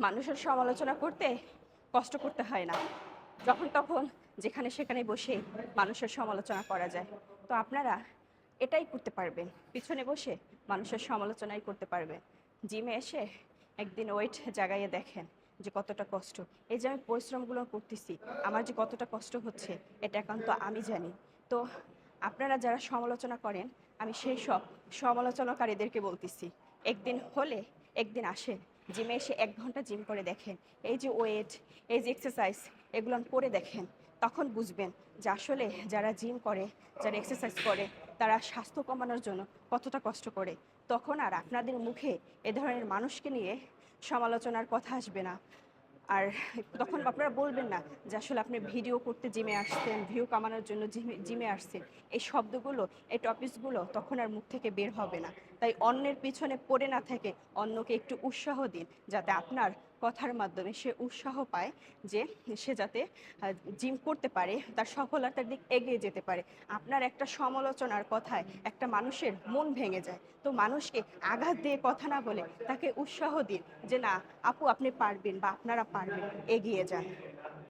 মানুষের সমালোচনা করতে কষ্ট করতে হয় না, যখন তখন যেখানে সেখানে বসে মানুষের সমালোচনা করা যায়। তো আপনারা এটাই করতে পারবেন, পিছনে বসে মানুষের সমালোচনাই করতে পারবেন। জিমে এসে একদিন ওয়েট জাগাইয়ে দেখেন যে কতটা কষ্ট। এই যে আমি পরিশ্রমগুলো করতেছি, আমার যে কতটা কষ্ট হচ্ছে এটা একান্ত আমি জানি। তো আপনারা যারা সমালোচনা করেন, আমি সেই সব সমালোচনাকারীদেরকে বলতেছি, একদিন হলে একদিন আসেন, জিমে এসে 1 ঘন্টা জিম করে দেখেন। এই যে ওয়েট, এই যে এক্সারসাইজ, এগুলো করে দেখেন। তখন বুঝবেন যে আসলে যারা জিম করে, যারা এক্সারসাইজ করে, তারা স্বাস্থ্য কমানোর জন্য কতটা কষ্ট করে। তখন আর আপনাদের মুখে এ ধরনের মানুষকে নিয়ে সমালোচনার কথা আসবে না। আর তখন আপনারা বলবেন না যে আসলে আপনি ভিডিও করতে জিমে আসছেন, ভিউ কামানোর জন্য জিমে আসছেন। এই শব্দগুলো, এই টপিকসগুলো তখন আর মুখ থেকে বের হবে না। তাই অন্যের পিছনে পড়ে না থেকে অন্যকে একটু উৎসাহ দিন, যাতে আপনার কথার মাধ্যমে সে উৎসাহ পায়, যে সে যাতে জিম করতে পারে, তার সফলতার দিক এগিয়ে যেতে পারে। আপনার একটা সমালোচনার কথায় একটা মানুষের মন ভেঙে যায়। তো মানুষকে আঘাত দিয়ে কথা না বলে তাকে উৎসাহ দিন যে না আপু আপনি পারবেন বা আপনারা পারবেন, এগিয়ে যান।